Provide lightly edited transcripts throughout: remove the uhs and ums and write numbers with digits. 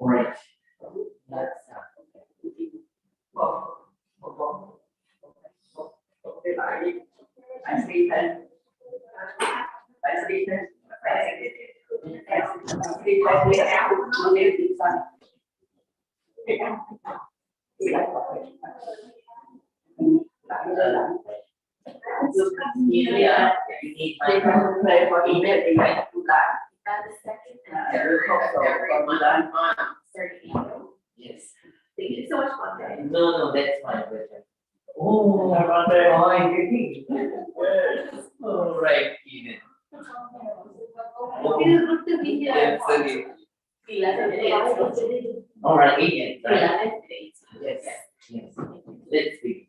Right. Yes. Thank you so much, Monday. No, that's my pleasure. Oh, Monday. Oh, I did. All right, Eden. It is good to be here. All right, Eden. Right? 11 days. Yes. Yes. Let's begin.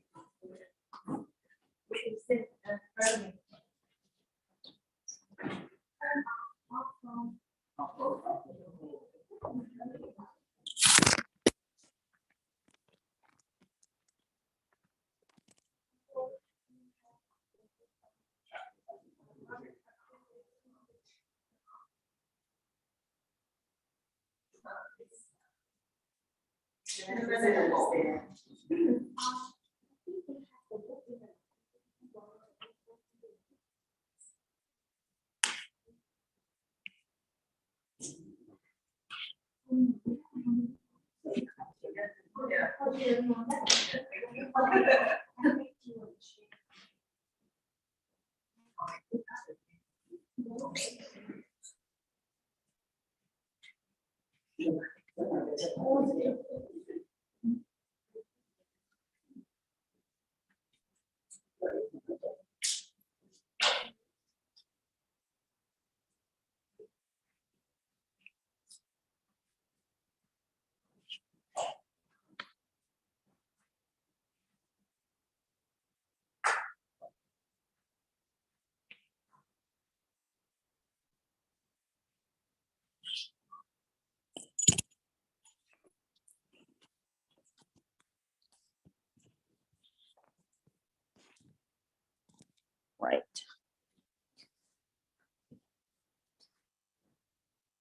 Right.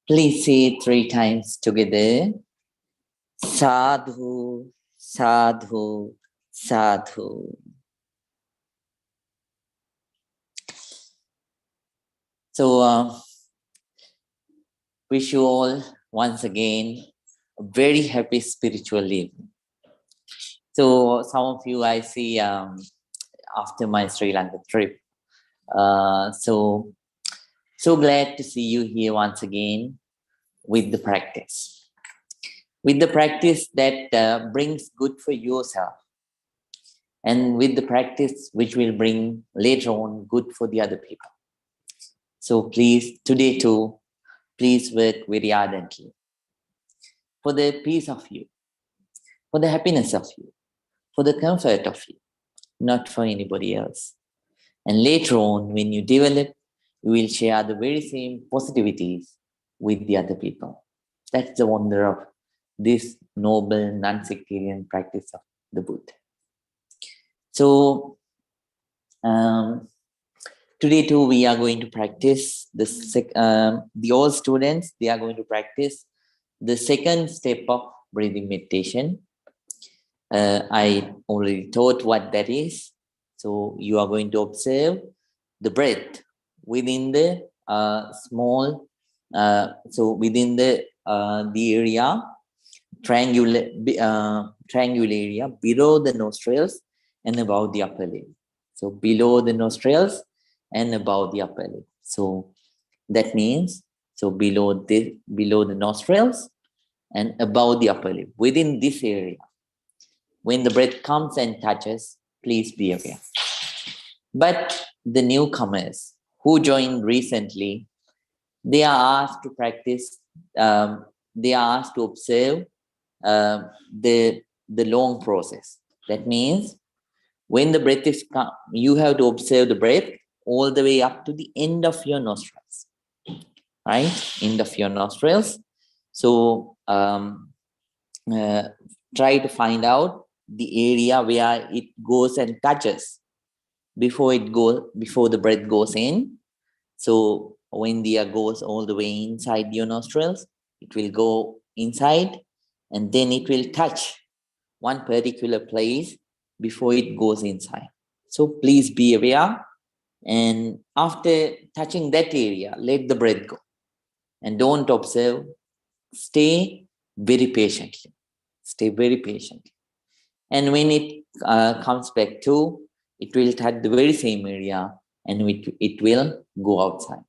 Please say it 3 times together. Sadhu, sadhu, sadhu. So, wish you all once again a very happy spiritual evening. So, some of you I see after my Sri Lanka trip. So glad to see you here once again with the practice. With the practice that brings good for yourself. And with the practice which will bring later on good for the other people. So please, today too, please work very ardently for the peace of you, for the happiness of you, for the comfort of you, not for anybody else. And later on, when you develop, you will share the very same positivities with the other people. That's the wonder of this noble non-sectarian practice of the Buddha. So, today too, we are going to practice the all students, they are going to practice the second step of breathing meditation. I already taught what that is. So you are going to observe the breath within the within the area, triangular area below the nostrils and above the upper lip. So below the nostrils and above the upper lip. So that means below the nostrils and above the upper lip, within this area. When the breath comes and touches, please be aware. But the newcomers who joined recently, they are asked to practice, they are asked to observe the long process. That means when the breath is come, you have to observe the breath all the way up to the end of your nostrils, right? End of your nostrils. So try to find out the area where it goes and touches before the breath goes in. So when the air goes all the way inside your nostrils, it will go inside, and then it will touch one particular place before it goes inside. So please be aware. And after touching that area, let the breath go. And don't observe. Stay very patiently. Stay very patiently. And when it comes back to, it will touch the very same area and it will go outside.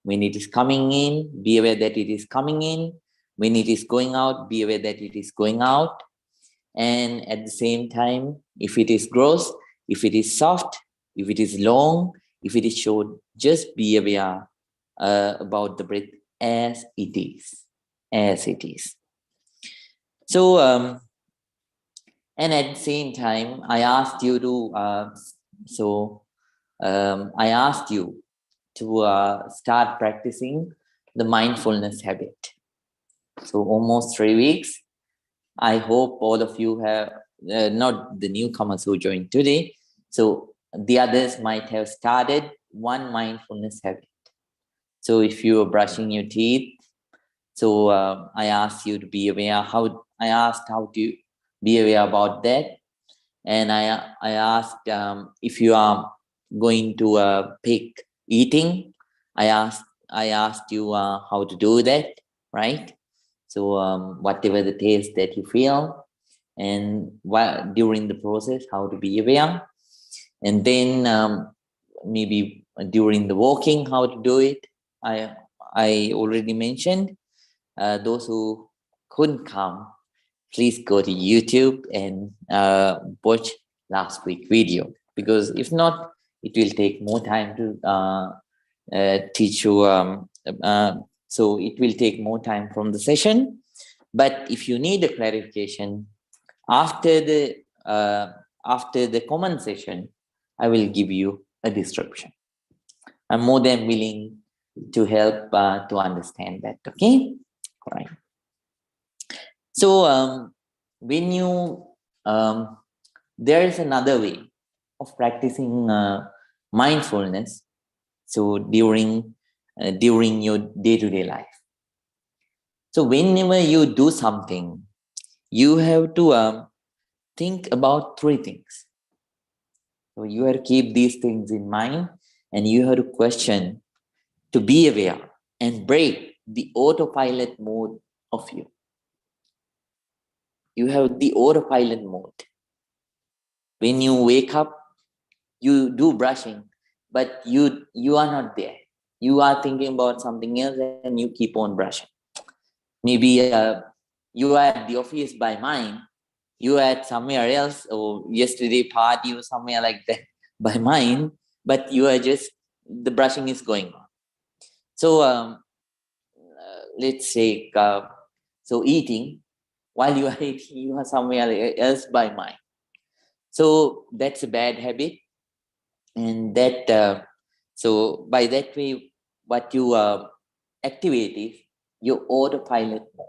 When it is coming in, be aware that it is coming in. When it is going out, be aware that it is going out. And at the same time, if it is gross, if it is soft, if it is long, if it is short, just be aware about the breath as it is. As it is. So, and at the same time, I asked you to, I asked you to start practicing the mindfulness habit. So almost 3 weeks. I hope all of you have, not the newcomers who joined today, so the others might have started one mindfulness habit. So if you are brushing your teeth, so I asked you to be aware how to be aware about that. And I asked if you are going to pick eating, I asked you how to do that, right? So whatever the taste that you feel, and during the process, how to be aware. And then maybe during the walking, how to do it. I already mentioned. Those who couldn't come, please go to YouTube and watch last week's video, because if not, it will take more time to teach you. So it will take more time from the session. But if you need a clarification after the comment session, I will give you a description. I'm more than willing to help to understand that. Okay, all right. So when you there is another way of practicing mindfulness. So during your day-to-day life. So whenever you do something, you have to think about 3 things. So you have to keep these things in mind, and you have to question, to be aware and break the autopilot mode of you. You have the autopilot mode. When you wake up, you do brushing, but you are not there. You are thinking about something else and you keep on brushing. Maybe you are at the office by mind, you are at somewhere else, or yesterday party or somewhere like that by mind, but you are just, the brushing is going on. So let's say, so eating, while you are eating, you are somewhere else by mind. So that's a bad habit. And that, so by that way, what you activate is your autopilot mode.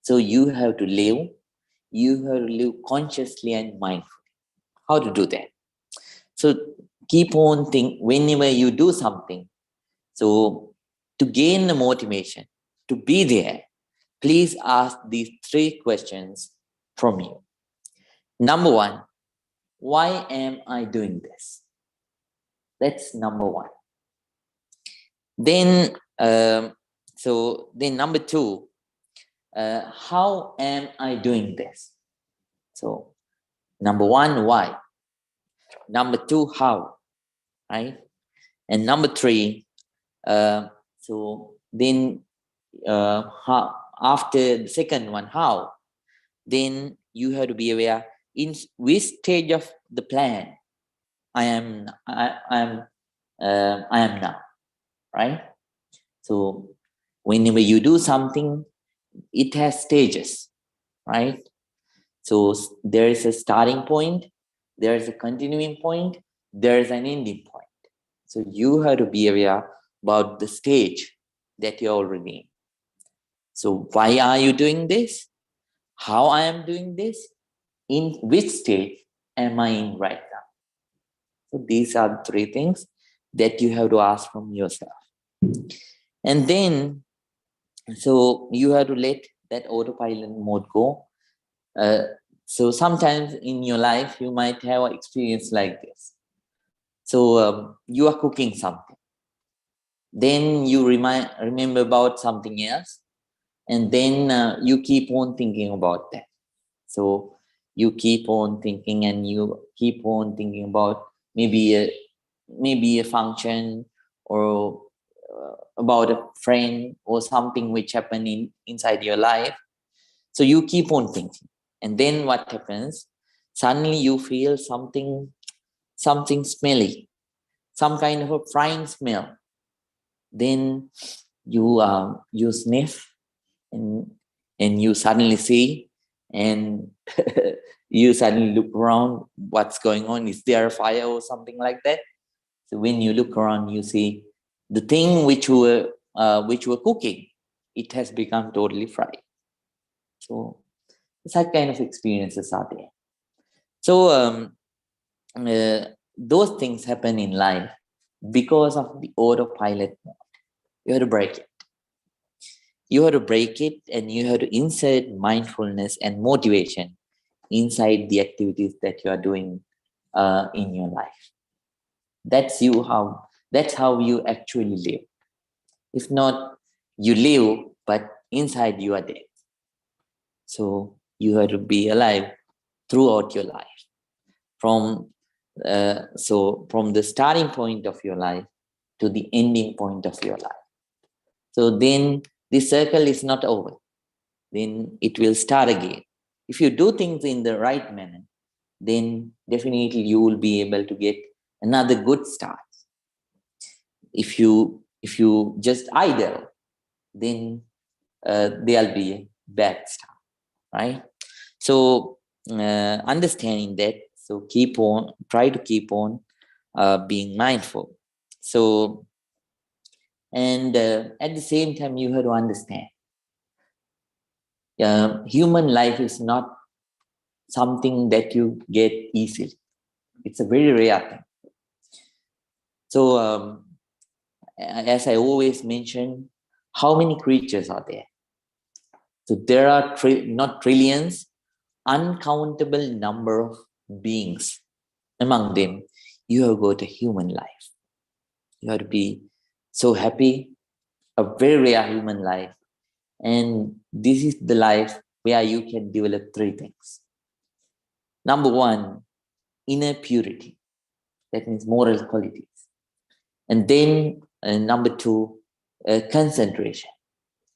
So you have to live consciously and mindfully. How to do that? So keep on thinking whenever you do something. So to gain the motivation to be there, please ask these 3 questions from you. Number 1, why am I doing this? That's number 1. Then, then number 2, how am I doing this? So number 1, why? Number 2, how? Right? And number 3, so then how, after the second one, how? Then you have to be aware in which stage of the plan I am now, right? So whenever you do something, it has stages, right? So there is a starting point, there is a continuing point, there is an ending point. So you have to be aware about the stage that you're already in. So why are you doing this? How I am doing this? In which stage am I in right now? So these are the 3 things that you have to ask from yourself. And then So you have to let that autopilot mode go. So sometimes in your life, you might have an experience like this. So you are cooking something. Then you remember about something else. And then you keep on thinking about that. So you keep on thinking and you keep on thinking about maybe a function or about a friend or something which happened inside your life. So you keep on thinking. And then what happens? Suddenly you feel something smelly, some kind of a frying smell. Then you sniff and you suddenly see, and you suddenly look around, what's going on? Is there a fire or something like that? So when you look around, you see the thing which you were cooking, it has become totally fried. So such kind of experiences are there. So those things happen in life because of the autopilot mode. You have to break it. You have to break it, and you have to insert mindfulness and motivation inside the activities that you are doing in your life. That's how you actually live. If not, you live, but inside you are dead. So you have to be alive throughout your life. From the starting point of your life to the ending point of your life. So then the circle is not over. Then it will start again. If you do things in the right manner, then definitely you will be able to get another good start. If you just idle, then there'll be a bad start, right? So understanding that, so try to keep on being mindful. So, and at the same time, you have to understand human life is not something that you get easily. It's a very rare thing. So as I always mention, how many creatures are there? So there are not trillions, uncountable number of beings. Among them, you have got a human life. You have to be so happy, a very rare human life. And this is the life where you can develop three things. Number one, inner purity. That means moral qualities. And then number two, concentration.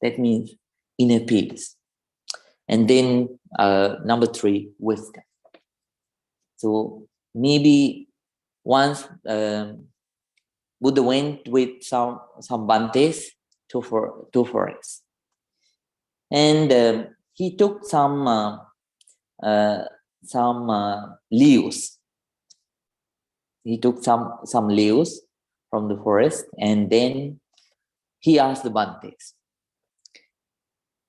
That means inner peace. And then number three, wisdom. So maybe once Buddha went with some Bantes to forests, and he took some leaves. He took some leaves from the forest, and then he asked the Bantes,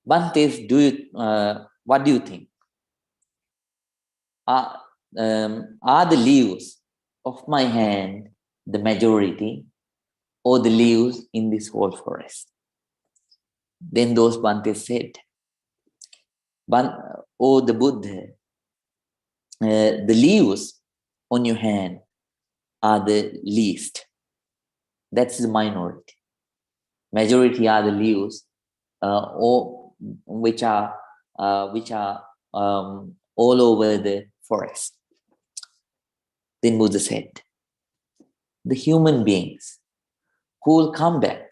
what do you think? Are the leaves of my hand the majority, or the leaves in this whole forest? Then those Bantes said, "Oh, the Buddha, the leaves on your hand are the least. That's the minority. Majority are the leaves, or which are all over the forest." Then Buddha said, the human beings who will come back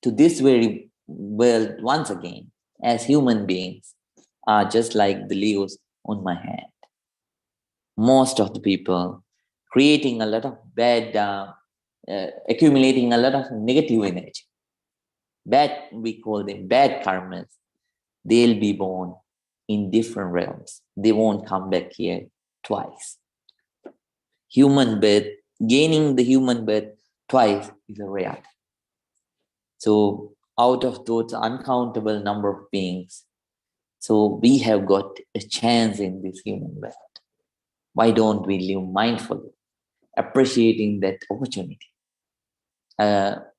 to this very world once again as human beings are just like the leaves on my hand. Most of the people creating a lot of bad, accumulating a lot of negative energy. We call them bad karmas. They'll be born in different realms. They won't come back here twice. Human birth, gaining the human birth twice is a reality. So out of those uncountable number of beings, so we have got a chance in this human birth. Why don't we live mindfully, appreciating that opportunity?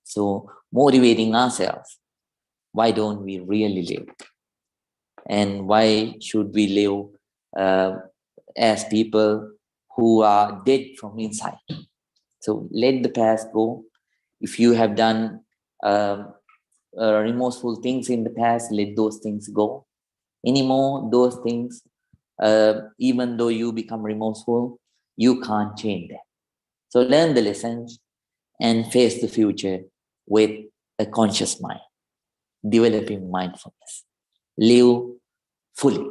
So motivating ourselves why don't we really live? And why should we live as people who are dead from inside? So let the past go. If you have done remorseful things in the past, let those things go. Anymore, those things, even though you become remorseful, you can't change them. So learn the lessons and face the future with a conscious mind, developing mindfulness. Live fully.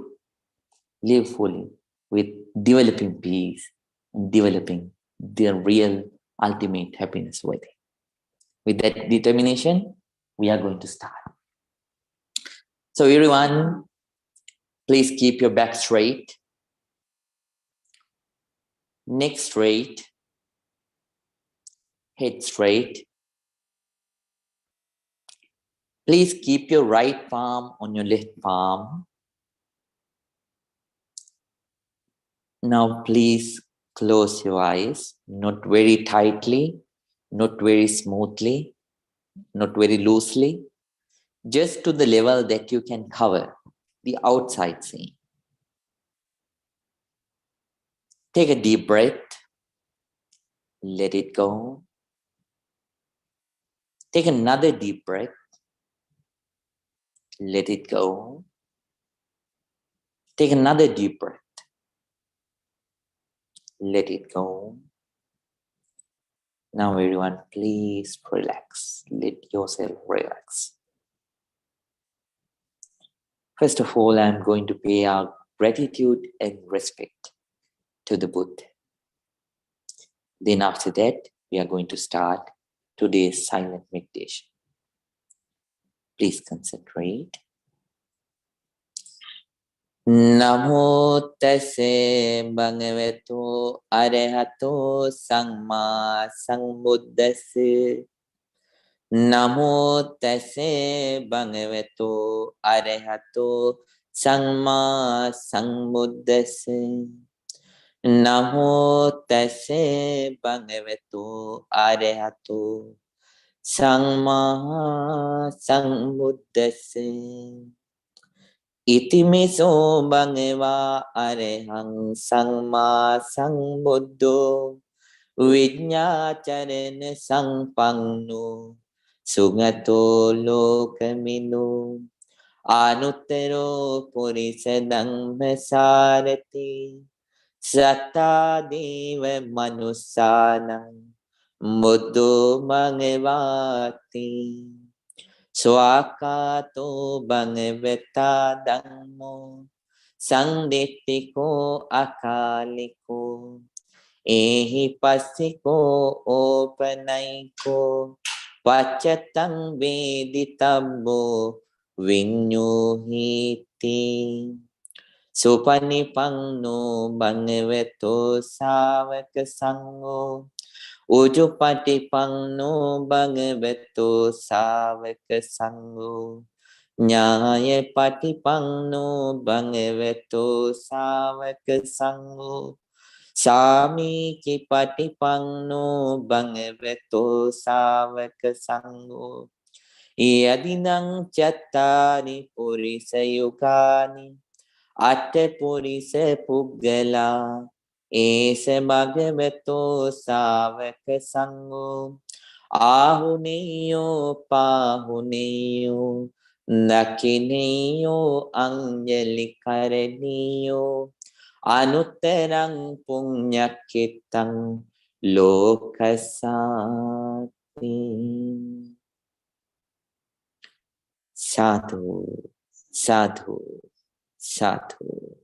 Live fully with developing peace and developing the real ultimate happiness within. With that determination, we are going to start. So everyone, please keep your back straight, neck straight, head straight. Please keep your right palm on your left palm. Now please close your eyes, not very tightly, not very smoothly, not very loosely, just to the level that you can cover the outside scene. Take a deep breath, let it go. Take another deep breath, let it go. Take another deep breath, let it go. Now everyone, please relax. Let yourself relax. First of all, I'm going to pay our gratitude and respect to the Buddha. Then after that, we are going to start today's silent meditation. Please concentrate. Namo tase bhagavato arahato samma sambuddhassa. Namo tase bhagavato arahato samma sambuddhassa. Namo tase bhagavato arahato samma sambuddhassa. Itimiso bhagava arahang samma sambuddho viññācarana sampanno sugato lokamino anuttaro purisa dhammasarati sattā deva manussanam buddho bhagavati. Swakato bhagavata dhammo sanditthiko akaliko ehi passiko opanaiko paccatang veditabbo viññohiti. Supanipanno bhagavato sāvaka sangho Ujupatipanno bhagavato sāvaka sangho Nyāya patipanno bhagavato sāvaka sangho Sāmiki patipanno bhagavato sāvaka sangho Yadinang cattari purisa yukani Atte purisa puggala Ese bhagavato sāvaka sangho Ahuneyo pahuneyo Nakineyo anjali karaniyo Anuttarang puñakitang lokasati. Sadhu, sadhu, sadhu.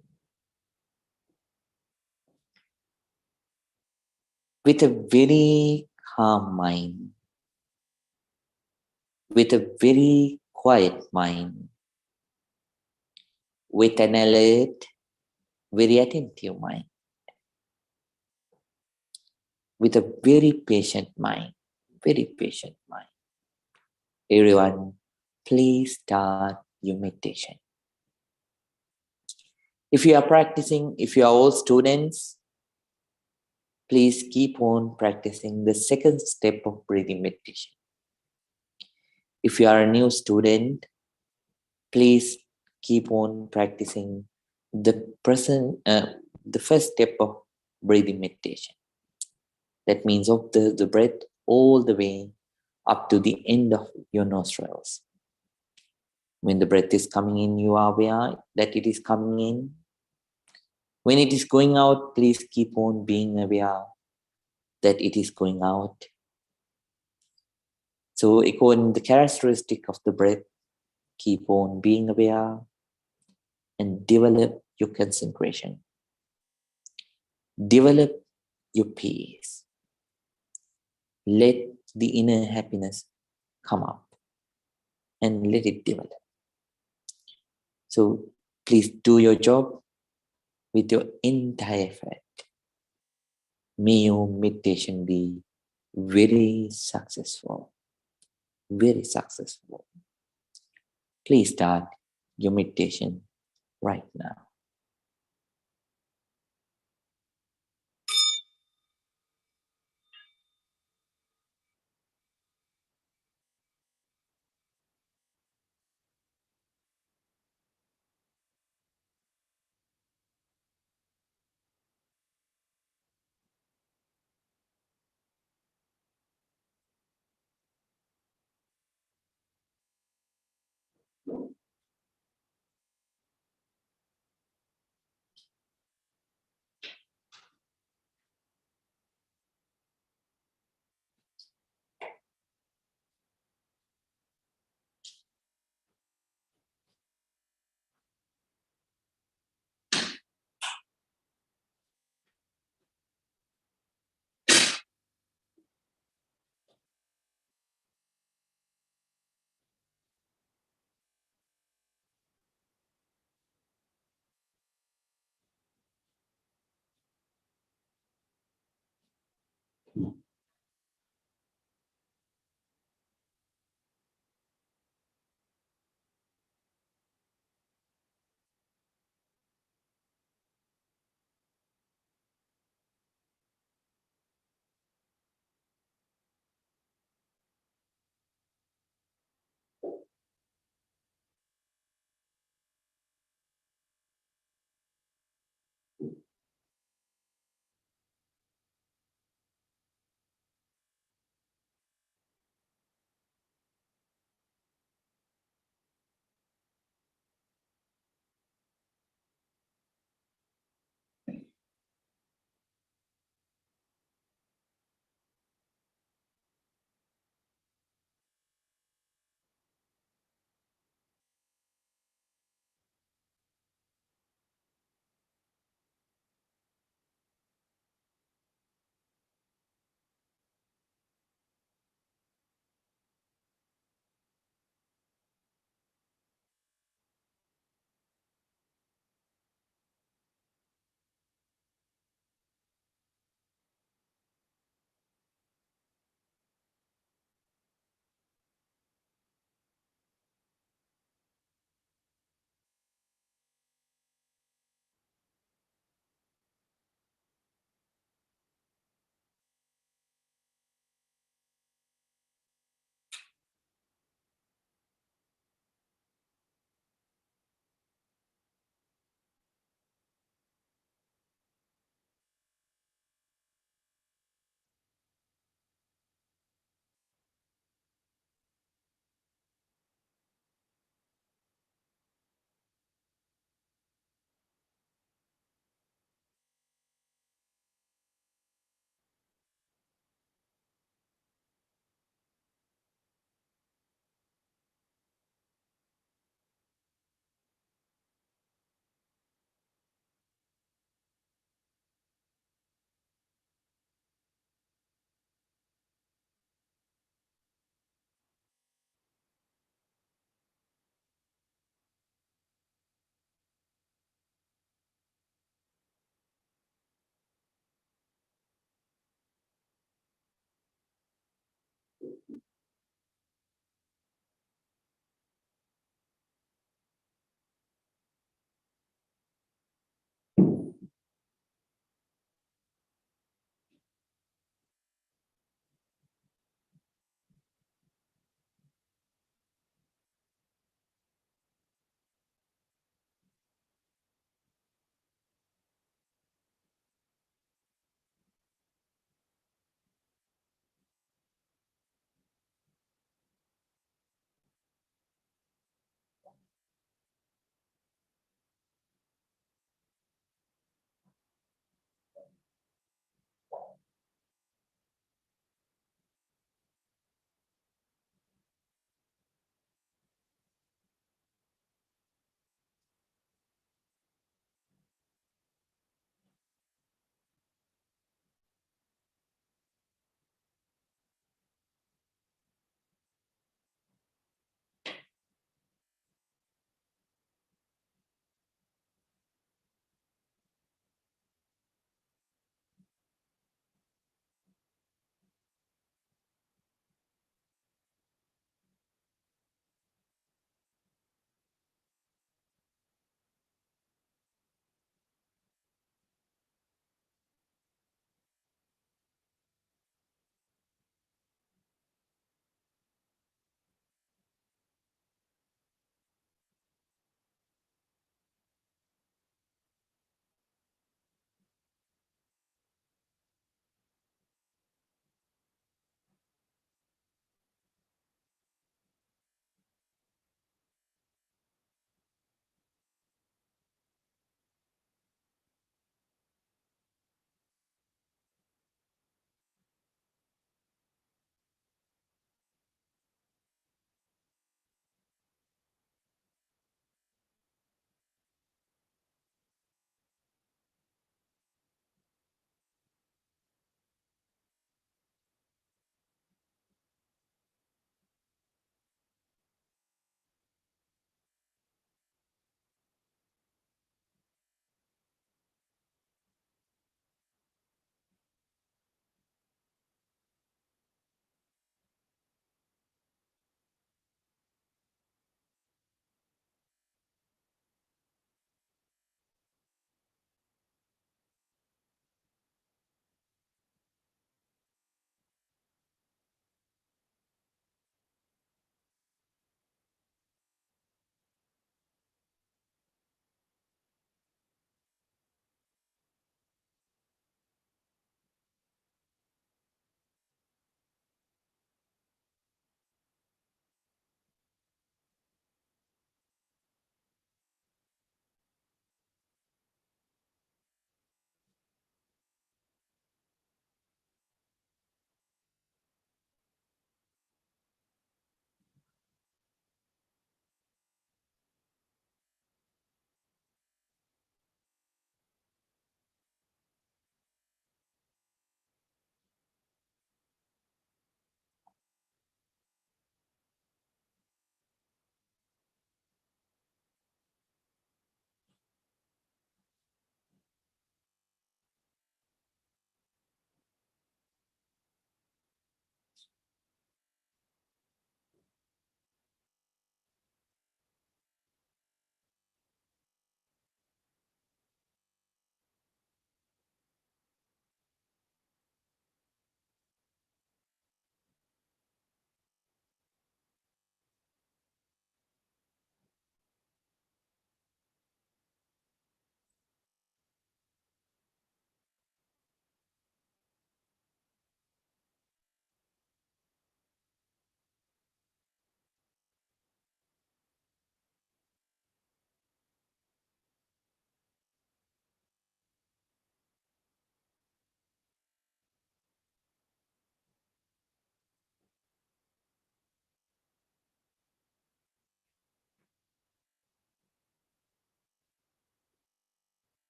With a very calm mind, with a very quiet mind, with an alert, very attentive mind, with a very patient mind, very patient mind. Everyone, please start your meditation. If you are practicing, if you are all students, please keep on practicing the second step of breathing meditation. If you are a new student, Please keep on practicing the first step of breathing meditation. That means observe the breath all the way up to the end of your nostrils. When the breath is coming in, you are aware that it is coming in. When it is going out, please keep on being aware that it is going out. So according to the characteristic of the breath, keep on being aware and develop your concentration. Develop your peace. Let the inner happiness come up and let it develop. So please do your job with your entire effort. May your meditation be very successful. Very successful. Please start your meditation right now.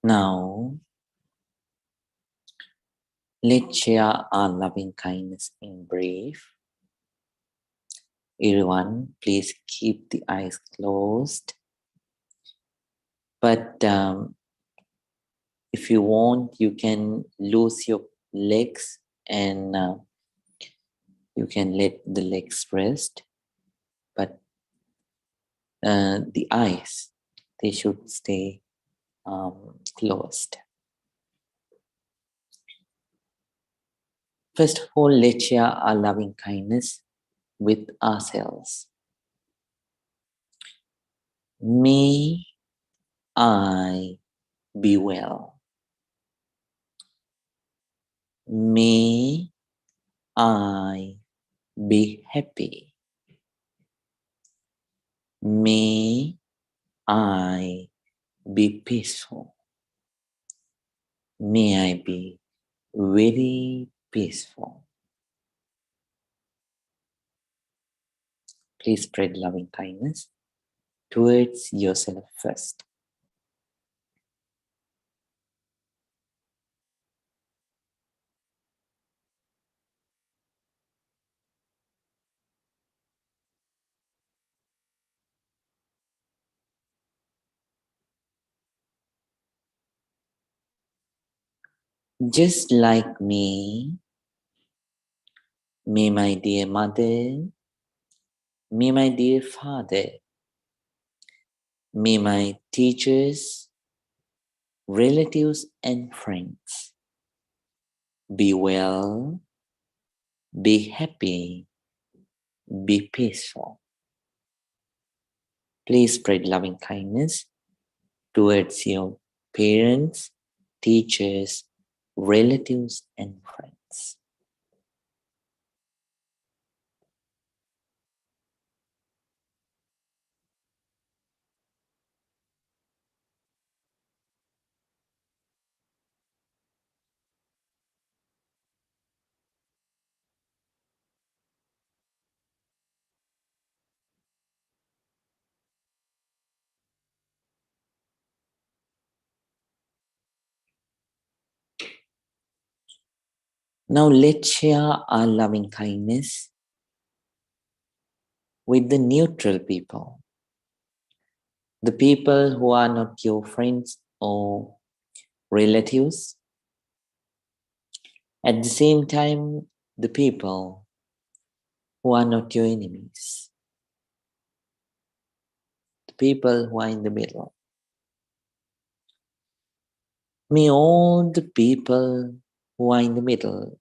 Now, let's share our loving kindness in brief. Everyone, please keep the eyes closed. But if you want, you can loose your legs and you can let the legs rest. But the eyes, they should stay closed. First of all, let's share our loving kindness with ourselves. May I be well. May I be happy. May I be peaceful. May I be very peaceful. Please spread loving kindness towards yourself first. Just like me, may my dear mother, may my dear father, may my teachers, relatives and friends be well, be happy, be peaceful. Please spread loving kindness towards your parents, teachers, relatives and friends. Now let's share our loving kindness with the neutral people, the people who are not your friends or relatives. At the same time, the people who are not your enemies, the people who are in the middle. May all the people who are in the middle,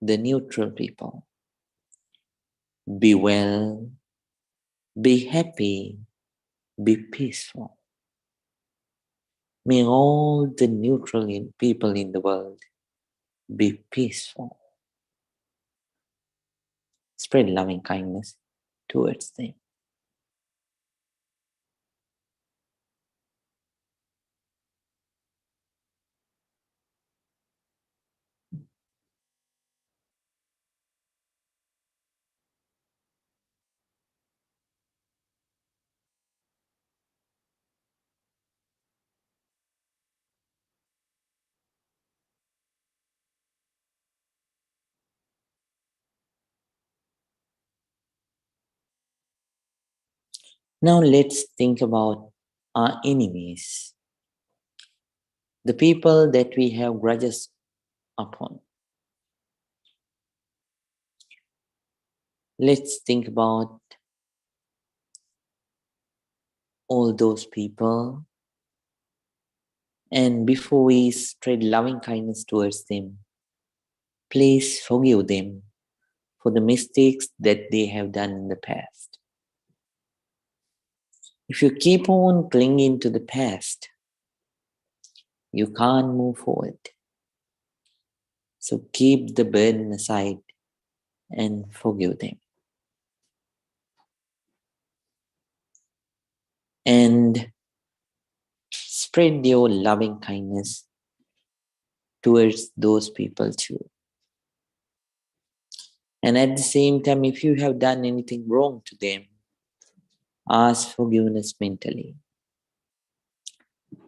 the neutral people, be well, be happy, be peaceful. May all the neutral people in the world be peaceful. Spread loving kindness towards them. Now let's think about our enemies, the people that we have grudges upon. Let's think about all those people, and before we spread loving kindness towards them, please forgive them for the mistakes that they have done in the past. If you keep on clinging to the past, you can't move forward. So keep the burden aside and forgive them. And spread your loving kindness towards those people too. And at the same time, if you have done anything wrong to them, ask forgiveness mentally.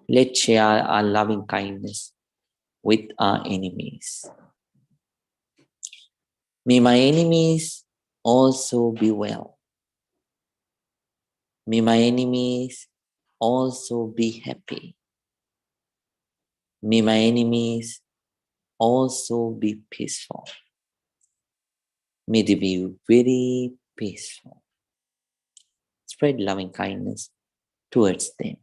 Let's share our loving kindness with our enemies. May my enemies also be well. May my enemies also be happy. May my enemies also be peaceful. May they be very peaceful. Spread loving kindness towards them.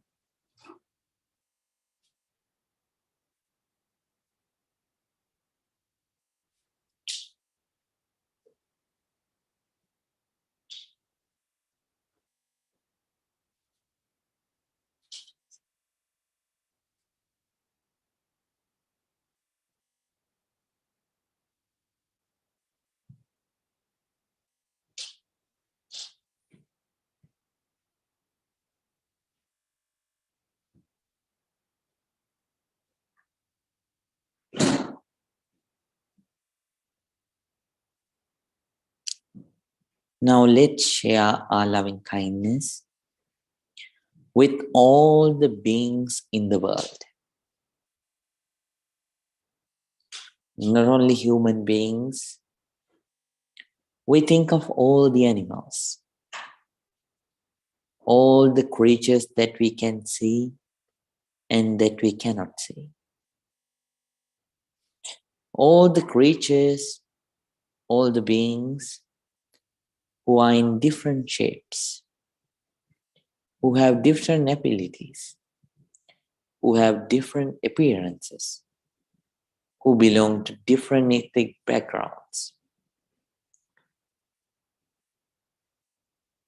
Now let's share our loving kindness with all the beings in the world. Not only human beings, we think of all the animals, all the creatures that we can see and that we cannot see. All the creatures, all the beings who are in different shapes, who have different abilities, who have different appearances, who belong to different ethnic backgrounds.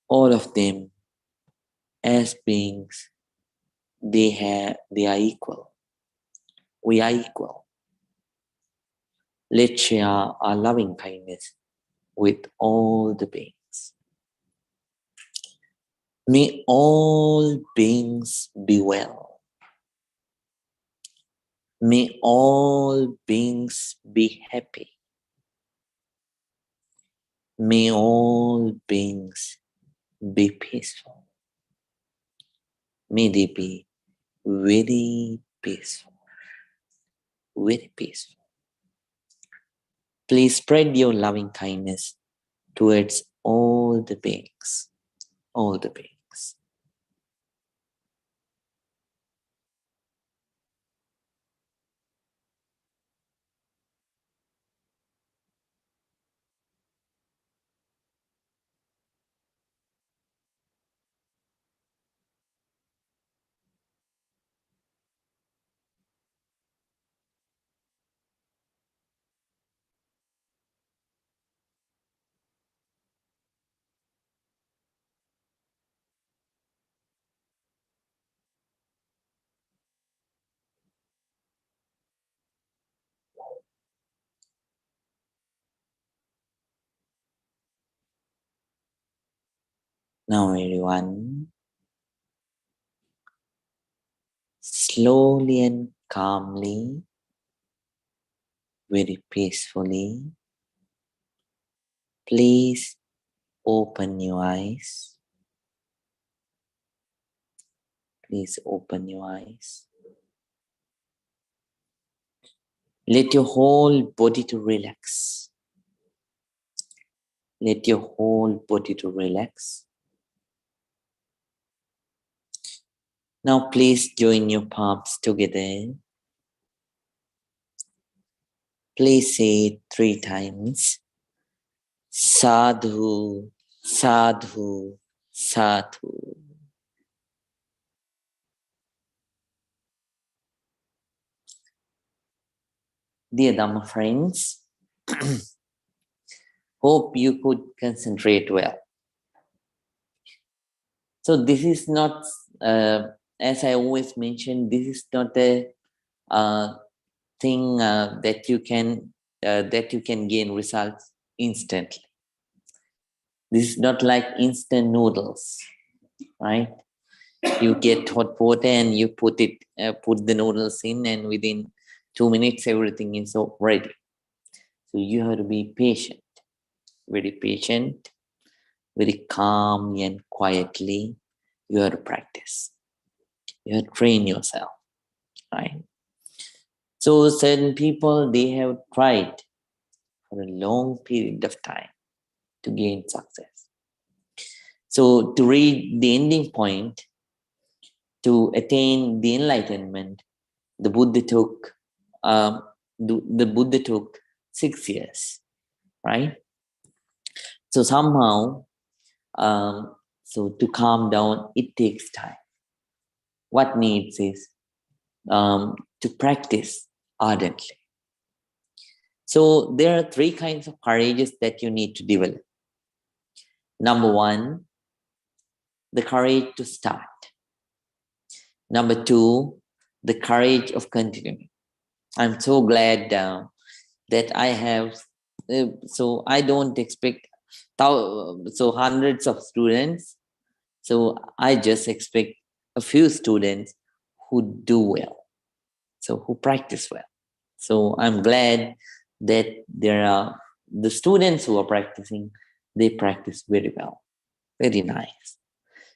All of them as beings, they are equal. We are equal. Let's share our loving kindness with all the beings. May all beings be well. May all beings be happy. May all beings be peaceful. May they be very peaceful. Very peaceful. Please spread your loving kindness towards all the beings. All the beings. Now everyone, slowly and calmly, very peacefully, please open your eyes. Please open your eyes. Let your whole body to relax. Let your whole body to relax. Now please join your palms together. Please say it 3 times. Sadhu, sadhu, sadhu. Dear Dhamma friends, hope you could concentrate well. So this is not, as I always mention, this is not a thing that you can gain results instantly. This is not like instant noodles, right? You get hot water and you put the noodles in, and within 2 minutes everything is ready. So you have to be patient, very calmly and quietly. You have to practice. You have to train yourself. right? So certain people, they have tried for a long period of time to gain success. So to reach the ending point, to attain the enlightenment, the Buddha took the Buddha took 6 years, right? So somehow, so to calm down, it takes time. What needs is to practice ardently. So there are 3 kinds of courages that you need to develop. Number 1, the courage to start. Number 2, the courage of continuing. I'm so glad that I have, so I don't expect hundreds of students. So I just expect a few students who do well, so who practice well. So I'm glad that there are the students who are practicing, they practice very well, very nice.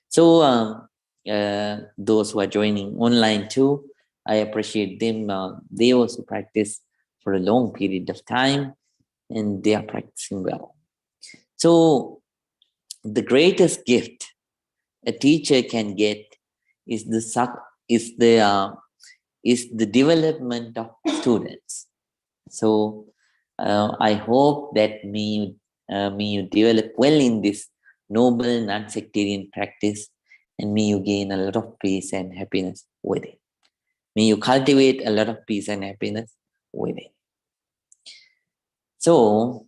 So those who are joining online too, I appreciate them. They also practice for a long period of time, and they are practicing well. So the greatest gift a teacher can get is the development of students. So I hope that may you develop well in this noble non-sectarian practice, and may you gain a lot of peace and happiness with it. May you cultivate a lot of peace and happiness with it. So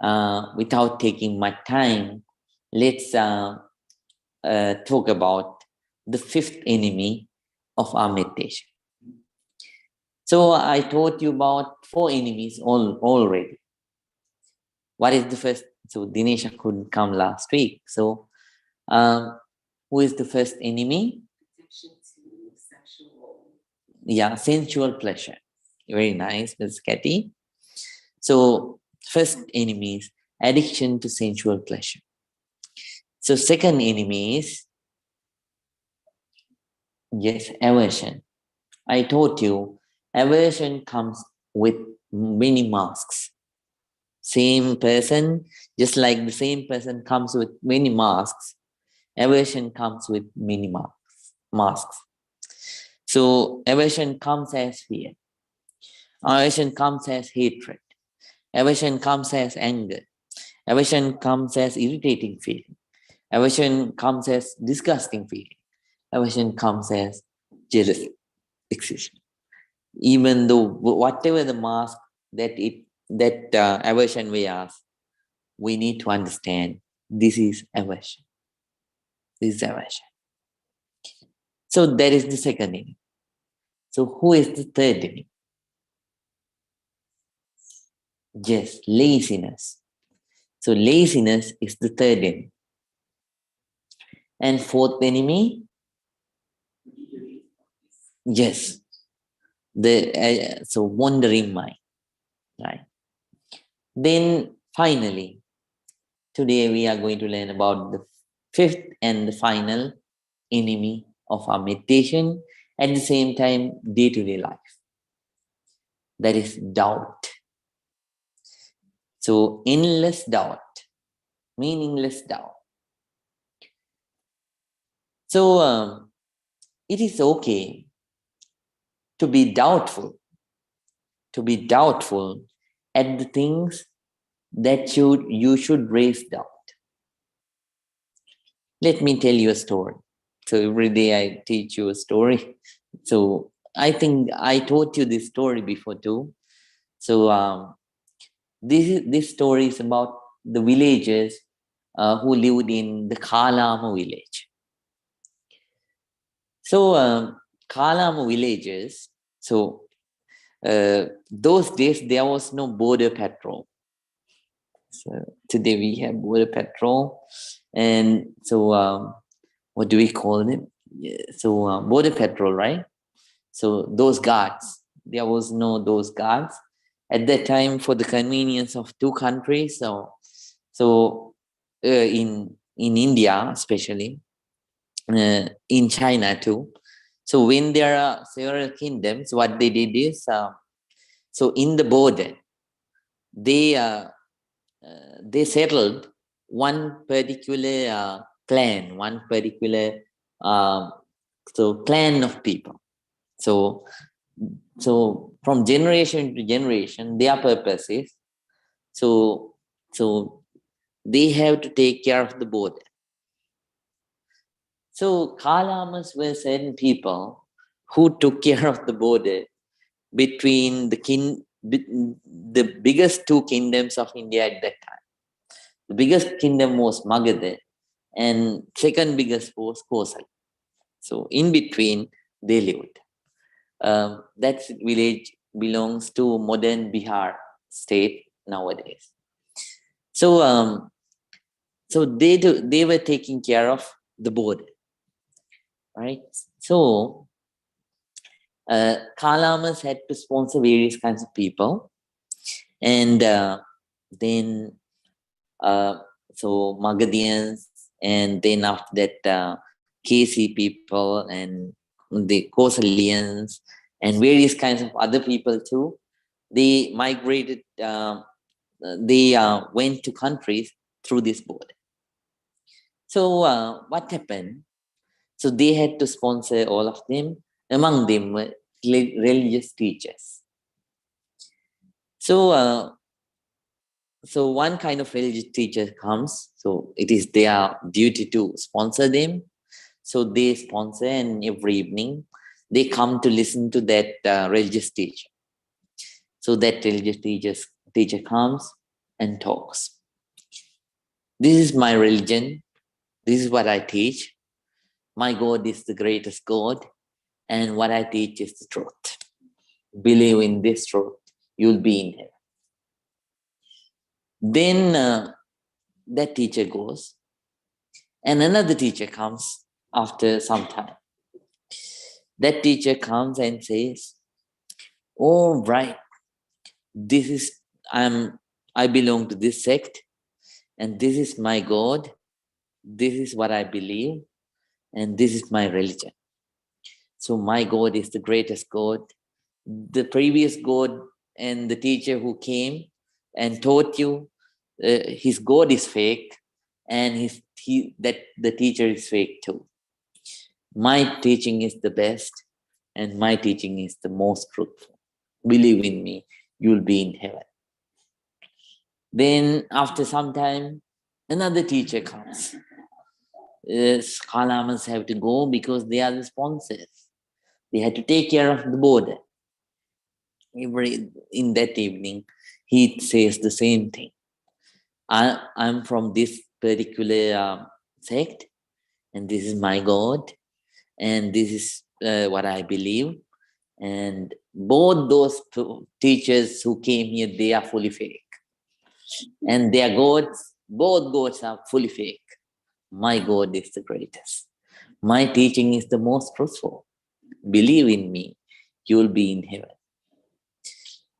without taking much time, let's talk about the 5th enemy of our meditation. So I taught you about 4 enemies already. What is the first? So Dinesha couldn't come last week. So who is the first enemy? Yeah, sensual pleasure. Very nice, Ms. Kathy. So first enemy is addiction to sensual pleasure. So second enemy is, yes, aversion. I told you, aversion comes with many masks. Same person, just like the same person comes with many masks, aversion comes with many masks. So aversion comes as fear. Aversion comes as hatred. Aversion comes as anger. Aversion comes as irritating feeling. Aversion comes as disgusting feeling. Aversion comes as jealousy, etc. Even though whatever the mask that aversion wears, we need to understand this is aversion. This is aversion. So that is the second enemy. So who is the third enemy? Yes, laziness. So laziness is the third enemy. And fourth enemy? Yes, so wandering mind, right? Then finally, today we are going to learn about the 5th and the final enemy of our meditation, at the same time day-to-day life. That is doubt. So endless doubt, meaningless doubt. So it is okay to be doubtful at the things that you should raise doubt. Let me tell you a story. So every day I teach you a story. So I think I taught you this story before too. So this story is about the villagers who lived in the Kalama village. So Kalama villages, so those days there was no border patrol. So today we have border patrol, and so what do we call it? So border patrol, right? So those guards, there was no those guards at that time for the convenience of 2 countries. So in India especially, in China too. So when there are several kingdoms, what they did is, so in the border, they settled one particular clan, one particular uh, clan of people. So from generation to generation, their purpose is, so they have to take care of the border. So Kalamas were certain people who took care of the border between the biggest two kingdoms of India at that time. The biggest kingdom was Magadha, and second biggest was Kosal. So in between, they lived. That village belongs to modern Bihar state nowadays. So they were taking care of the border, right? So Kalamas had to sponsor various kinds of people, and then so Magadhians, and then after that KC people and the Kosalians and various kinds of other people too. They migrated. They went to countries through this border. So what happened? So they had to sponsor all of them. Among them were religious teachers. So so one kind of religious teacher comes. So it is their duty to sponsor them. So they sponsor, and every evening they come to listen to that religious teacher. So that religious teacher comes and talks. This is my religion. This is what I teach. My God is the greatest God, and what I teach is the truth. Believe in this truth, you'll be in heaven. Then that teacher goes, and another teacher comes after some time. That teacher comes and says, "All right, this is I belong to this sect, and this is my God. This is what I believe, and this is my religion. So my God is the greatest God. The previous God and the teacher who came and taught you, his God is fake, and the teacher is fake too. My teaching is the best, and my teaching is the most truthful. Believe in me, you'll be in heaven." Then after some time, another teacher comes. Kalamas have to go because they are the sponsors. They had to take care of the border. In that evening, he says the same thing. I'm from this particular sect, and this is my God, and this is what I believe. And both those teachers who came here, they are fully fake. And their gods, both gods are fully fake. My God is the greatest. My teaching is the most truthful. Believe in me, you'll be in heaven.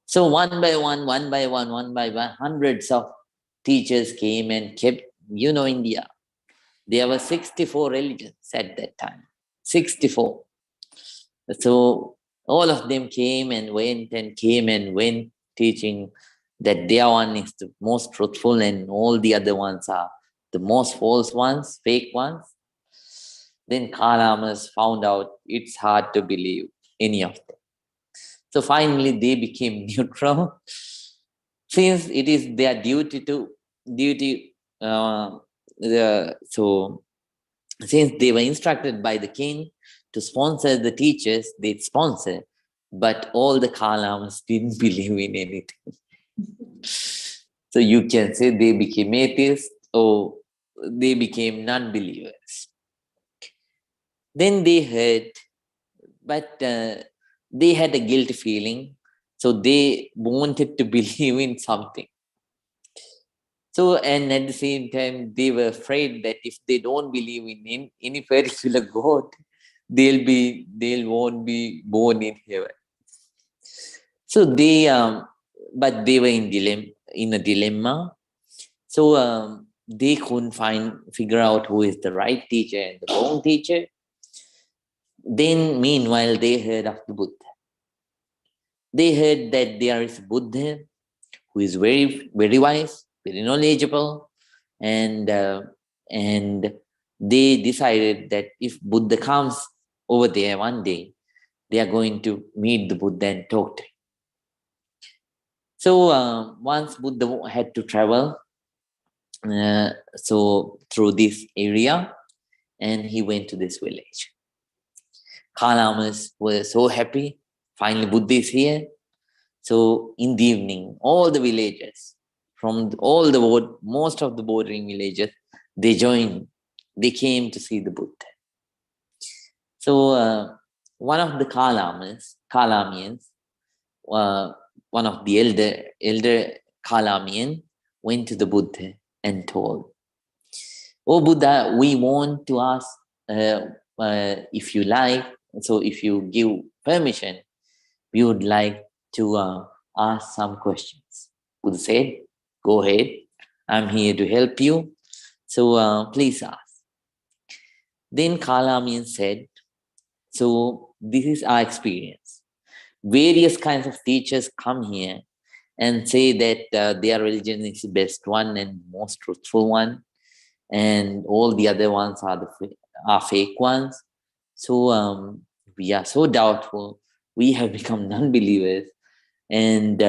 So one by one, hundreds of teachers came and kept, India. There were 64 religions at that time. 64. So all of them came and went, teaching that their one is the most truthful and all the other ones are the most false ones, fake ones. Then Kalamas found out it's hard to believe any of them. So finally they became neutral. Since it is their since they were instructed by the king to sponsor the teachers, they'd sponsor, but all the Kalamas didn't believe in anything. So you can say they became atheists or they became non-believers. Then they heard, but they had a guilty feeling, so they wanted to believe in something. So, and at the same time, they were afraid that if they don't believe in any particular God, they won't be born in heaven. So but they were in a dilemma. So they couldn't figure out who is the right teacher and the wrong teacher. Then, meanwhile, they heard of the Buddha. They heard that there is a Buddha who is very, very wise, very knowledgeable, and they decided that if Buddha comes over there one day, they are going to meet the Buddha and talk to him. So once Buddha had to travel through this area, and he went to this village. Kalamas were so happy. Finally, Buddha is here. So in the evening, all the villagers from most of the bordering villages, they joined. They came to see the Buddha. So one of the Kalamians, one of the elder Kalamian went to the Buddha and told, "Oh Buddha, we want to ask if you like. So if you give permission, we would like to ask some questions." Buddha said, "Go ahead. I'm here to help you. So please ask." Then Kalamian said, "So this is our experience. Various kinds of teachers come here and say that their religion is the best one and most truthful one, and all the other ones are fake ones. So we are so doubtful. We have become non-believers, and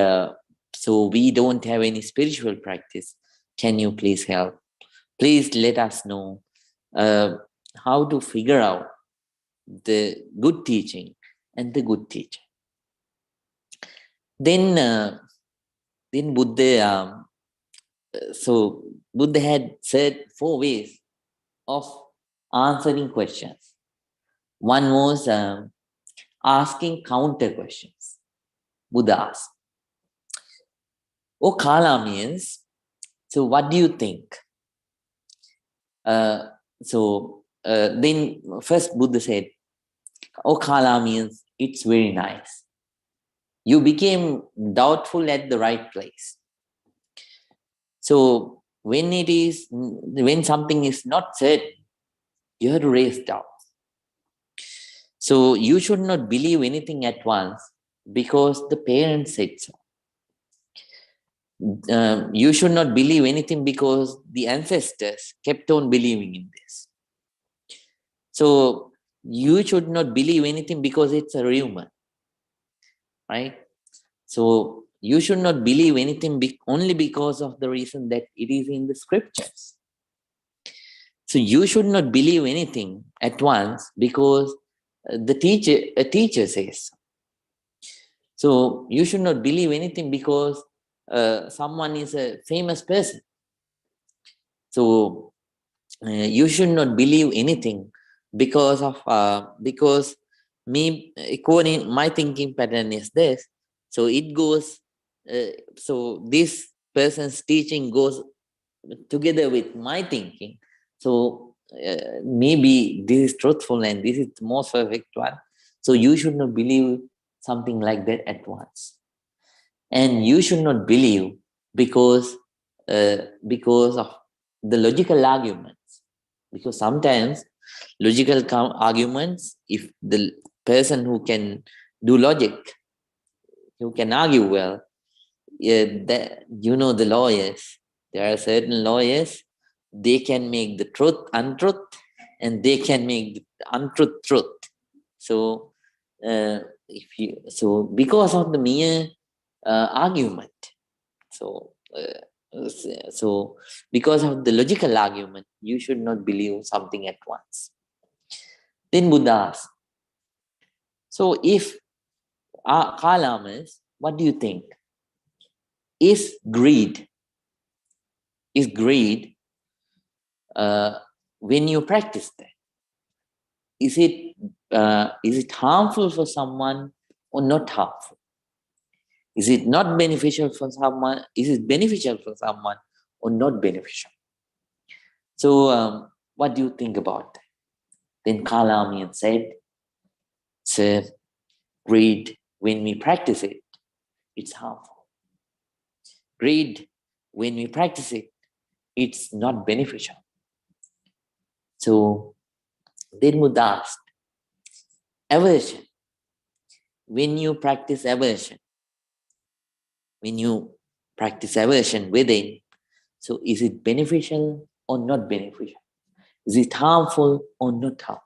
so we don't have any spiritual practice. Can you please help? Please let us know how to figure out the good teaching and the good teacher." Then Buddha, so Buddha had said 4 ways of answering questions. One was asking counter questions. Buddha asked, "Oh Kalamians, so what do you think?" Then first Buddha said, "Oh Kalamians, it's very nice. You became doubtful at the right place. So when something is not certain, you have to raise doubt. So you should not believe anything at once because the parents said so. You should not believe anything because the ancestors kept on believing in this. So you should not believe anything because it's a rumor, right? So you should not believe anything only because of the reason that it is in the scriptures. So you should not believe anything at once because a teacher says so. So you should not believe anything because someone is a famous person. So you should not believe anything because me, according my thinking pattern is this. So it goes. So this person's teaching goes together with my thinking. So maybe this is truthful and this is the most perfect one. So you should not believe something like that at once. And you should not believe because of the logical arguments. Because sometimes logical arguments, if the person who can do logic, who can argue well, the lawyers, there are certain lawyers, they can make the truth untruth and they can make the untruth truth. So because of the mere argument, so because of the logical argument, you should not believe something at once. Then Buddha asked, "So if Kalamas, what do you think? Is greed when you practice that? Is it harmful for someone or not harmful? Is it not beneficial for someone? Is it beneficial for someone or not beneficial? So what do you think about that?" Then Kalamian said, "Sir, greed, when we practice it, it's harmful. Greed, when we practice it, it's not beneficial." So then Buddha asked, Aversion. When you practice aversion within, so is it beneficial or not beneficial? Is it harmful or not harmful?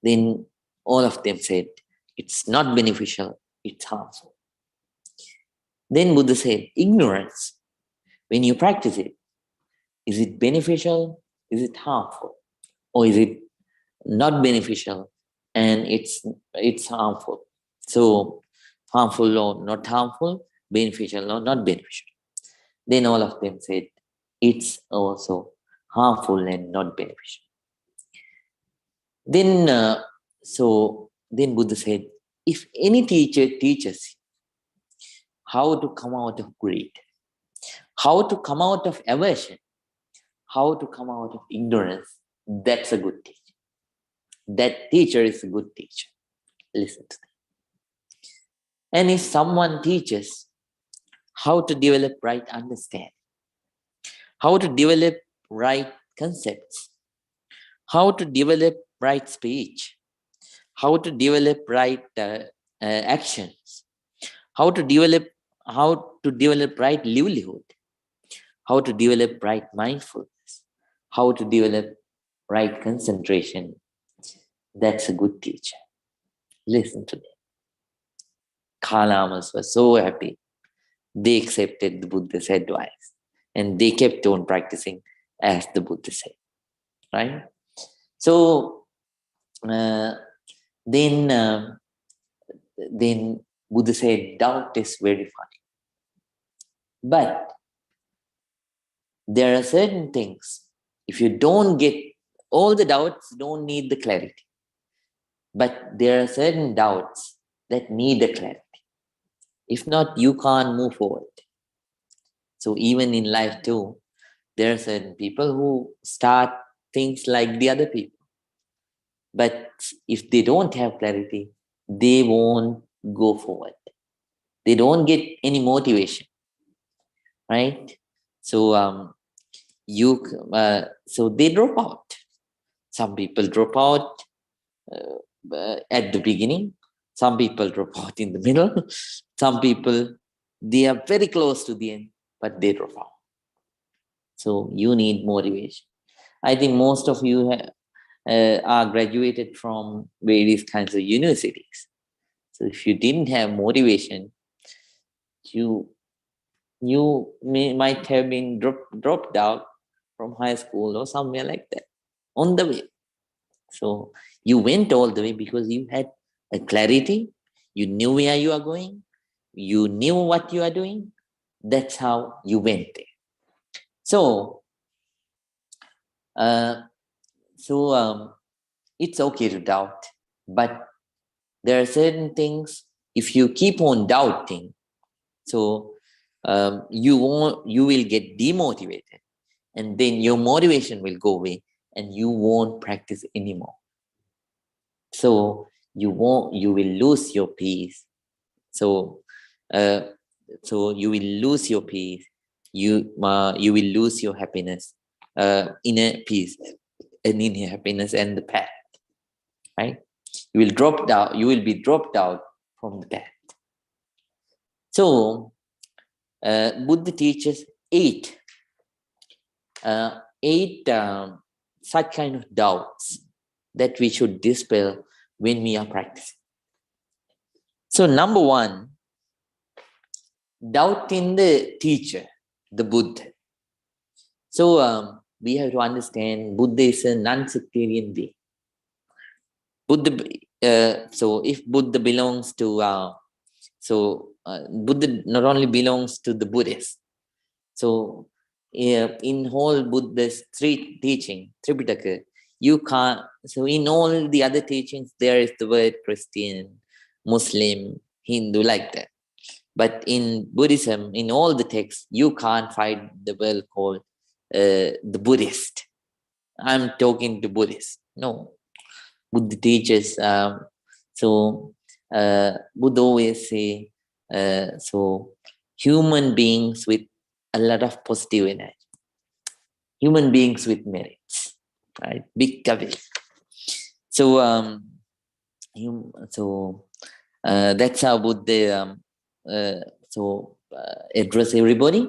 Then all of them said, it's not beneficial, it's harmful. Then Buddha said, ignorance, when you practice it, is it beneficial, is it harmful? Or is it not beneficial and it's harmful? So harmful or not harmful, beneficial or not beneficial. Then all of them said, it's also harmful and not beneficial. Then Buddha said, if any teacher teaches how to come out of greed, how to come out of aversion, how to come out of ignorance, that's a good teacher. That teacher is a good teacher. Listen to them. And if someone teaches how to develop right understanding, how to develop right concepts, how to develop right speech, how to develop right actions, how to develop right livelihood, how to develop right mindfulness, how to develop right concentration, that's a good teacher. Listen to them. Kalamas were so happy. They accepted the Buddha's advice and they kept on practicing as the Buddha said. Right? So then Buddha said, doubt is very funny. But there are certain things, if you don't get all the doubts, don't need the clarity. But there are certain doubts that need the clarity. If not, you can't move forward. So even in life too, there are certain people who start things like the other people. But if they don't have clarity, they won't go forward. They don't get any motivation, right? So so they drop out. Some people drop out at the beginning. Some people drop out in the middle. Some people, they are very close to the end, but they drop out. So you need motivation. I think most of you are graduated from various kinds of universities. So if you didn't have motivation, you might have been dropped out from high school or somewhere like that on the way. So you went all the way because you had a clarity, you knew where you are going, you knew what you are doing. That's how you went there. So it's okay to doubt, but there are certain things, if you keep on doubting, so you will get demotivated, and then your motivation will go away and you won't practice anymore. So you will lose your peace. So you will lose your peace. You will lose your happiness, inner peace and inner happiness and the path. Right? You will be dropped out from the path. So Buddha teaches eight such kind of doubts that we should dispel when we are practicing. So number one, doubt in the teacher, the Buddha. So we have to understand Buddha is a non-sectarian being. So if Buddha belongs to, Buddha not only belongs to the Buddhists. So in whole Buddha's three teaching, Tripitaka, you can't, so in all the other teachings, there is the word Christian, Muslim, Hindu, like that. But in Buddhism, in all the texts, you can't find the word called the Buddhist. I'm talking to Buddhists. No. Buddha teaches, Buddha always say, human beings with a lot of positive energy. Human beings with merits, right? Big kavi. So That's how Buddha address everybody.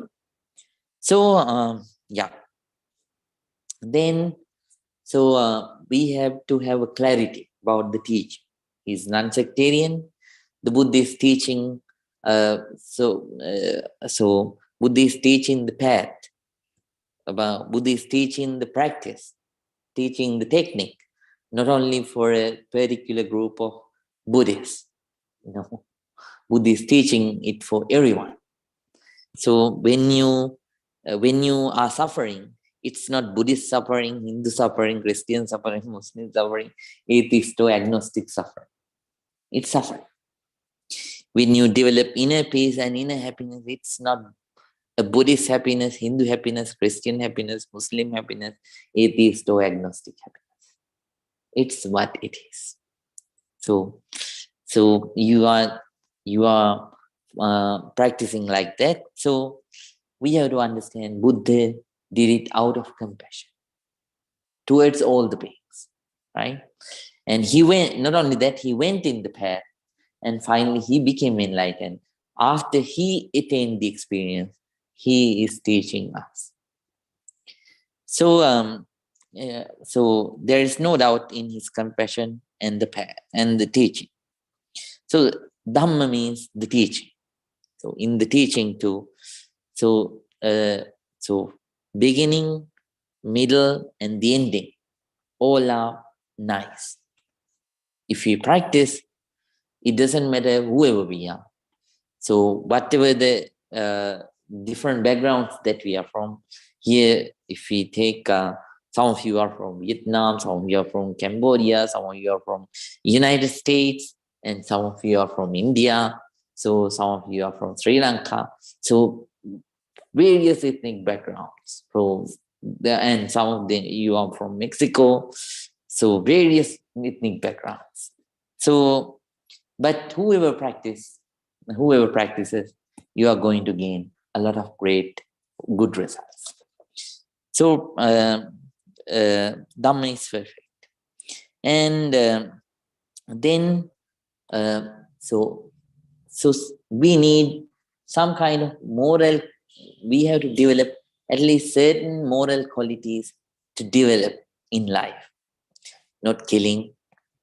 Yeah. Then we have to have a clarity about the teaching. He's non-sectarian. The Buddha is teaching. Buddha is teaching the path. About Buddha is teaching the practice, teaching the technique, not only for a particular group of Buddhists. Buddha is teaching it for everyone. So when you are suffering, it's not Buddhist suffering, Hindu suffering, Christian suffering, Muslim suffering, atheist or agnostic suffering. It's suffering. When you develop inner peace and inner happiness, it's not a Buddhist happiness, Hindu happiness, Christian happiness, Muslim happiness, atheist or agnostic happiness. It's what it is. So you are practicing like that. So we have to understand Buddha did it out of compassion towards all the beings, right? And he went, not only that, he went in the path and finally he became enlightened. After he attained the experience, he is teaching us. So there is no doubt in his compassion and the path and the teaching. So Dhamma means the teaching. So in the teaching too, so beginning, middle, and the ending all are nice. If we practice, it doesn't matter whoever we are. So whatever the different backgrounds that we are from, here, if we take some of you are from Vietnam, some of you are from Cambodia, some of you are from United States, and some of you are from India. So some of you are from Sri Lanka. So various ethnic backgrounds. And some of you are from Mexico. So various ethnic backgrounds. So, but whoever practices, you are going to gain a lot of great, good results. So Dhamma is perfect. And then so we need some kind of moral, we have to develop at least certain moral qualities to develop in life. Not killing,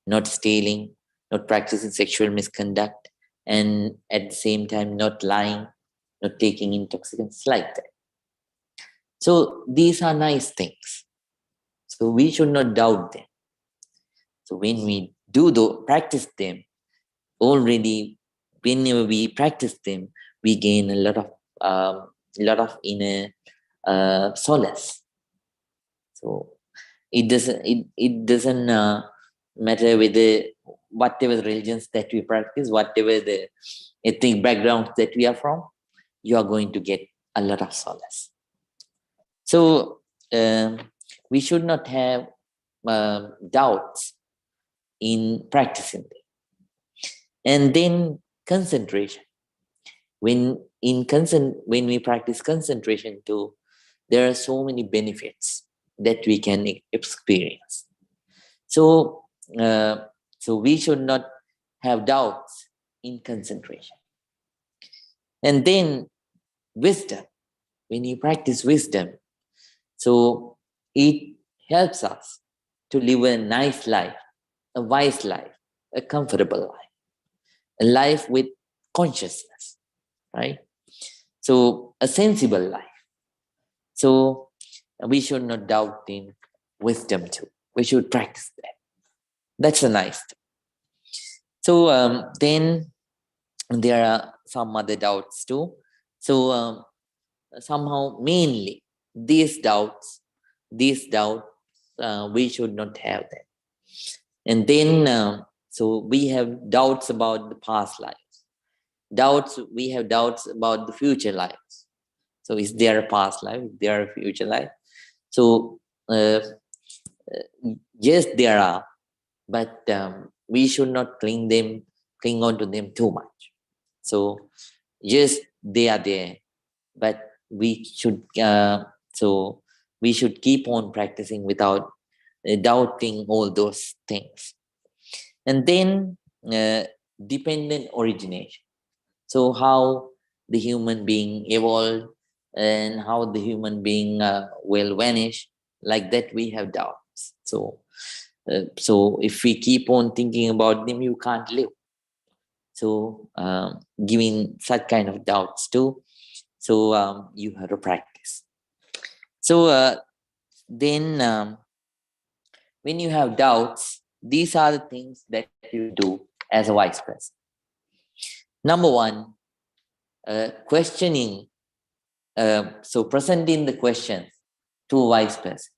not stealing, not practicing sexual misconduct, and at the same time not lying, not taking intoxicants, like that. So these are nice things. So we should not doubt them. So when we practice them, already whenever we practice them, we gain a lot of inner solace. So it doesn't matter whether whatever religions that we practice, whatever the ethnic backgrounds that we are from, you are going to get a lot of solace. So we should not have doubts in practicing them. And then concentration. When we practice concentration too, there are so many benefits that we can experience. So we should not have doubts in concentration. And then wisdom. When you practice wisdom, so it helps us to live a nice life, a wise life, a comfortable life, a life with consciousness, right? So a sensible life. So we should not doubt in wisdom too. We should practice that. That's a nice thing. So then there are some other doubts too. So somehow mainly these doubts, we should not have them. And then so we have doubts about the past lives. We have doubts about the future lives. So is there a past life? Is there a future life? So yes, there are, but we should not cling on to them too much. So yes, they are there, but we should keep on practicing without doubting all those things. And then dependent origination. So how the human being evolved and how the human being will vanish, like that we have doubts. So if we keep on thinking about them, you can't live. So giving such kind of doubts too. So you have to practice. So then when you have doubts, these are the things that you do as a vice president. Number one, questioning. So presenting the questions to a vice president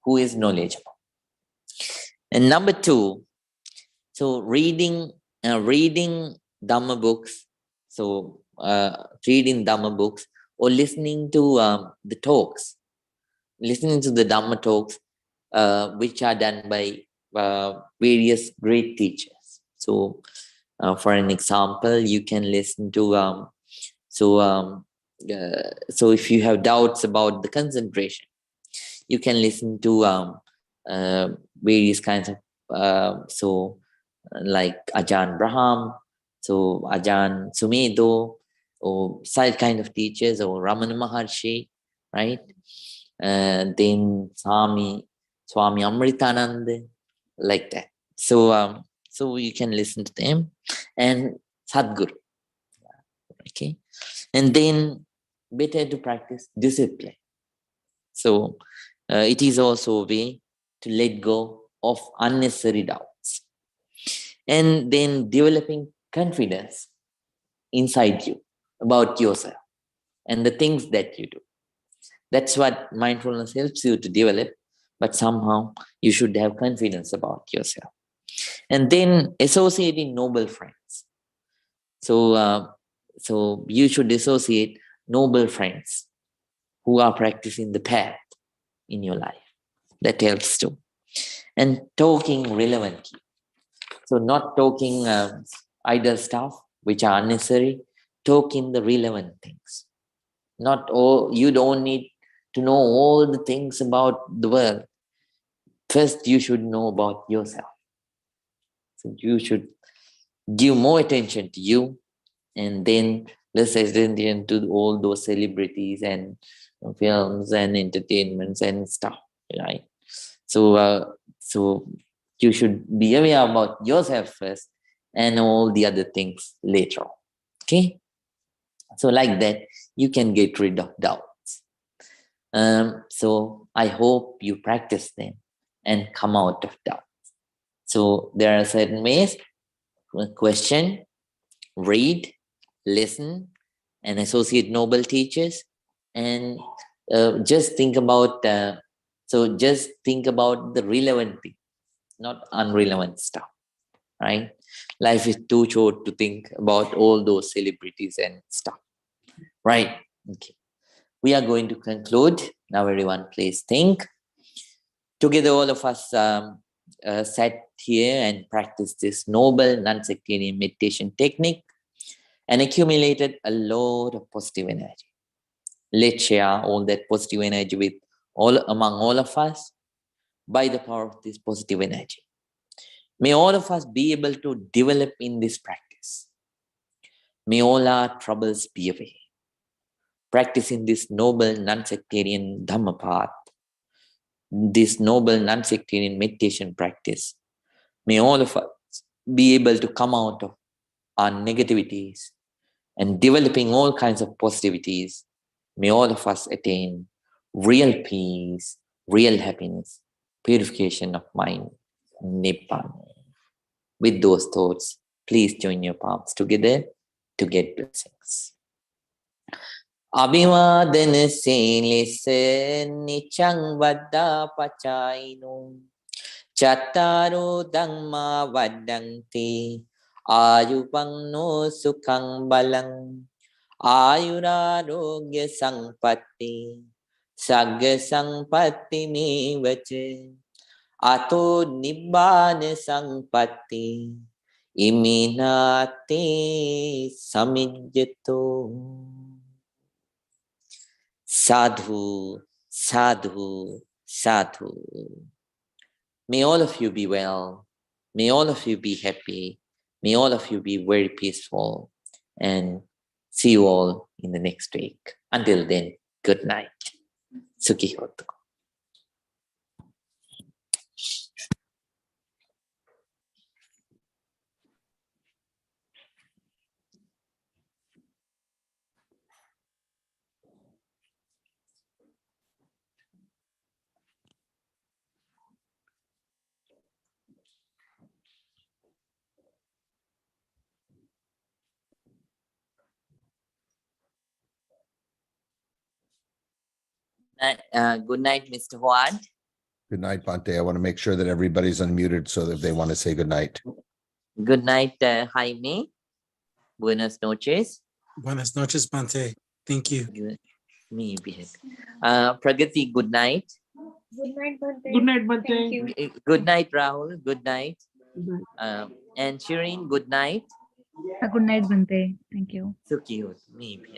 who is knowledgeable. And number two, so reading Dhamma books. So reading Dhamma books or listening to the talks, listening to the Dhamma talks, which are done by various great teachers. So for an example, you can listen to so if you have doubts about the concentration, you can listen to various kinds of like Ajahn Braham, so Ajahn Sumedo, or such kind of teachers, or Ramana Maharshi, right? Then Swami Amritananda, like that. So you can listen to them, and Sadhguru. Okay, and then better to practice discipline. So it is also a way to let go of unnecessary doubts, and then developing confidence inside you about yourself and the things that you do. That's what mindfulness helps you to develop, but somehow you should have confidence about yourself. And then associating noble friends. So you should associate noble friends who are practicing the path in your life. That helps too. And talking relevantly. So not talking idle stuff which are unnecessary. Talking the relevant things. Not all. You don't need to know all the things about the world. First, you should know about yourself. So you should give more attention to you, and then less attention to all those celebrities and films and entertainments and stuff, right? So you should be aware about yourself first, and all the other things later on. Okay, so like that you can get rid of doubts. So I hope you practice them and come out of doubt. So there are certain ways: question, read, listen, and associate noble teachers, and just think about just think about the relevant thing, not unrelevant stuff, right? Life is too short to think about all those celebrities and stuff, right? Okay, we are going to conclude now. Everyone, please think together. All of us sat here and practiced this noble non-sectarian meditation technique and accumulated a lot of positive energy. Let's share all that positive energy with among all of us by the power of this positive energy. May all of us be able to develop in this practice. May all our troubles be away. Practicing this noble non-sectarian Dhamma path, this noble non-sectarian meditation practice, may all of us be able to come out of our negativities and developing all kinds of positivities. May all of us attain real peace, real happiness, purification of mind, Nibbana. With those thoughts, please join your palms together to get blessings. Abhivadana Selese Nichang Vada Pachaino Chattaro Dhamma Vadanti Ayupangno Sukhang Balang Ayurarogya Sampatti Sagga Sampatti Nivache Ato Nibbana Sampatti Iminati Samijjato. Sadhu, sadhu, sadhu. May all of you be well. May all of you be happy. May all of you be very peaceful. And see you all in the next week. Until then, good night. Sukhi hotu. Good night, Mr. Huad. Good night, Bhante. I want to make sure that everybody's unmuted so that if they want to say good night. Good night, Jaime. Buenas noches. Buenas noches, Bhante. Thank you. Me be happy. Pragati, good night. Good night, Bhante. Good night, Bhante. Thank you. Good night, Rahul. Good night. Good night. And Shireen, good night. Good night, Bhante. Thank you. Sukhi hotu. Me be